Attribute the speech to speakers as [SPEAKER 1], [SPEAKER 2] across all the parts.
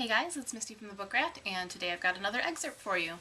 [SPEAKER 1] Hey guys, it's Misty from the Book Rat, and today I've got another excerpt for you.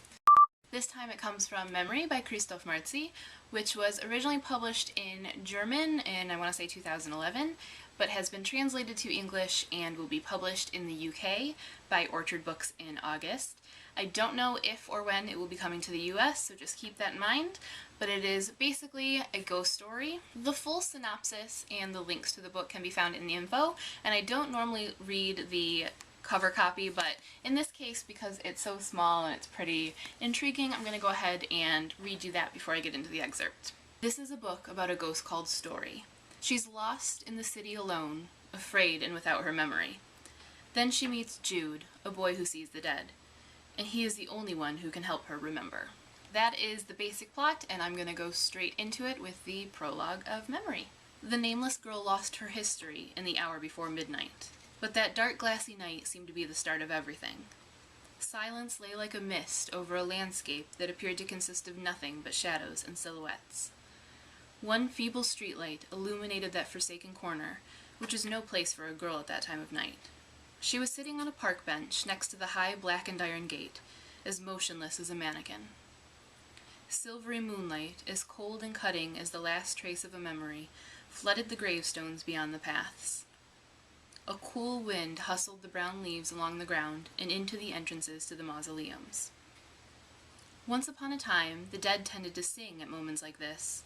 [SPEAKER 1] This time it comes from Memory by Christoph Marzi, which was originally published in German in, I want to say 2011, but has been translated to English and will be published in the UK by Orchard Books in August. I don't know if or when it will be coming to the US, so just keep that in mind, but it is basically a ghost story. The full synopsis and the links to the book can be found in the info, and I don't normally read the cover copy, but in this case, because it's so small and it's pretty intriguing, I'm going to go ahead and read you that before I get into the excerpt. This is a book about a ghost called Story. She's lost in the city alone, afraid and without her memory. Then she meets Jude, a boy who sees the dead, and he is the only one who can help her remember. That is the basic plot, and I'm going to go straight into it with the prologue of Memory. The nameless girl lost her history in the hour before midnight. But that dark glassy night seemed to be the start of everything. Silence lay like a mist over a landscape that appeared to consist of nothing but shadows and silhouettes. One feeble streetlight illuminated that forsaken corner, which is no place for a girl at that time of night. She was sitting on a park bench next to the high blackened iron gate, as motionless as a mannequin. Silvery moonlight, as cold and cutting as the last trace of a memory, flooded the gravestones beyond the paths. A cool wind hustled the brown leaves along the ground and into the entrances to the mausoleums. Once upon a time, the dead tended to sing at moments like this.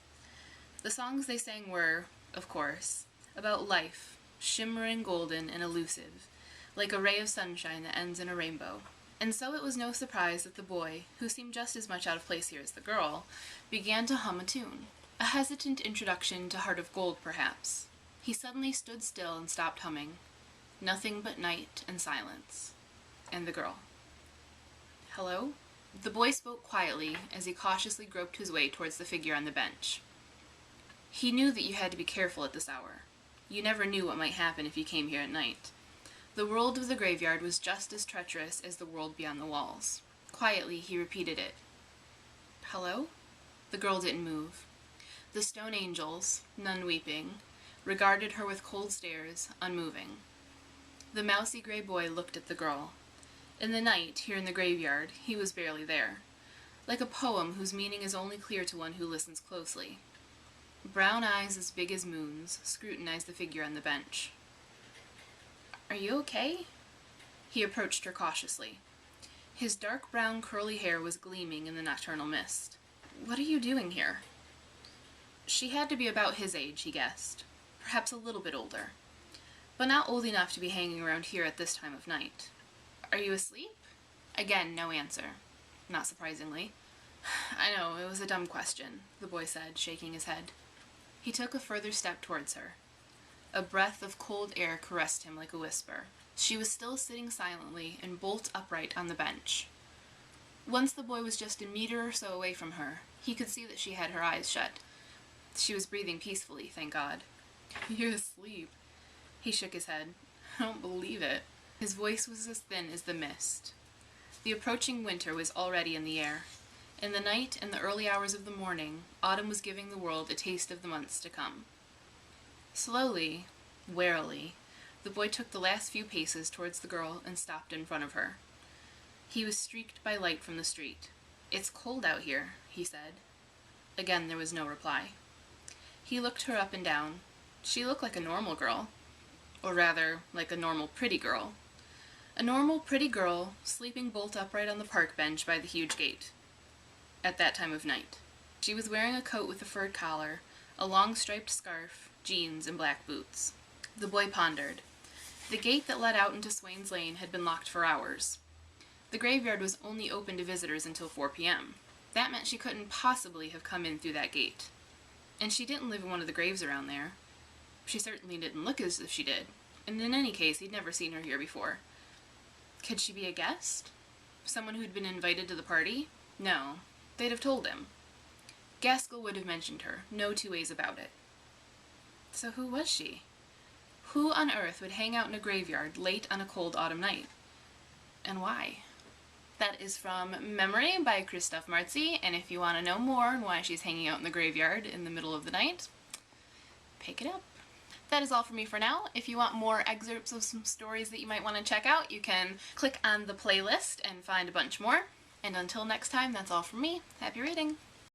[SPEAKER 1] The songs they sang were, of course, about life, shimmering golden and elusive, like a ray of sunshine that ends in a rainbow. And so it was no surprise that the boy, who seemed just as much out of place here as the girl, began to hum a tune. A hesitant introduction to Heart of Gold, perhaps. He suddenly stood still and stopped humming. Nothing but night and silence. And the girl. Hello? The boy spoke quietly as he cautiously groped his way towards the figure on the bench. He knew that you had to be careful at this hour. You never knew what might happen if you came here at night. The world of the graveyard was just as treacherous as the world beyond the walls. Quietly, he repeated it. Hello? The girl didn't move. The stone angels, none weeping, regarded her with cold stares, unmoving. The mousy gray boy looked at the girl. In the night, here in the graveyard, he was barely there, like a poem whose meaning is only clear to one who listens closely. Brown eyes as big as moons scrutinized the figure on the bench. Are you okay? He approached her cautiously. His dark brown curly hair was gleaming in the nocturnal mist. What are you doing here? She had to be about his age, he guessed. Perhaps a little bit older, but not old enough to be hanging around here at this time of night. Are you asleep? Again, no answer. Not surprisingly. I know, it was a dumb question, the boy said, shaking his head. He took a further step towards her. A breath of cold air caressed him like a whisper. She was still sitting silently and bolt upright on the bench. Once the boy was just a meter or so away from her, he could see that she had her eyes shut. She was breathing peacefully, thank God. You're asleep. He shook his head. I don't believe it. His voice was as thin as the mist. The approaching winter was already in the air. In the night and the early hours of the morning, autumn was giving the world a taste of the months to come. Slowly, warily, the boy took the last few paces towards the girl and stopped in front of her. He was streaked by light from the street. It's cold out here, he said. Again there was no reply. He looked her up and down. She looked like a normal girl. Or rather, like a normal pretty girl. A normal pretty girl, sleeping bolt upright on the park bench by the huge gate. At that time of night. She was wearing a coat with a furred collar, a long striped scarf, jeans, and black boots. The boy pondered. The gate that led out into Swain's Lane had been locked for hours. The graveyard was only open to visitors until 4 p.m. That meant she couldn't possibly have come in through that gate. And she didn't live in one of the graves around there. She certainly didn't look as if she did, and in any case, he'd never seen her here before. Could she be a guest? Someone who'd been invited to the party? No, they'd have told him. Gaskell would have mentioned her, no two ways about it. So who was she? Who on earth would hang out in a graveyard late on a cold autumn night? And why? That is from Memory by Christoph Marzi, and if you want to know more on why she's hanging out in the graveyard in the middle of the night, pick it up. That is all for me for now. If you want more excerpts of some stories that you might want to check out, you can click on the playlist and find a bunch more. And until next time, that's all from me. Happy reading!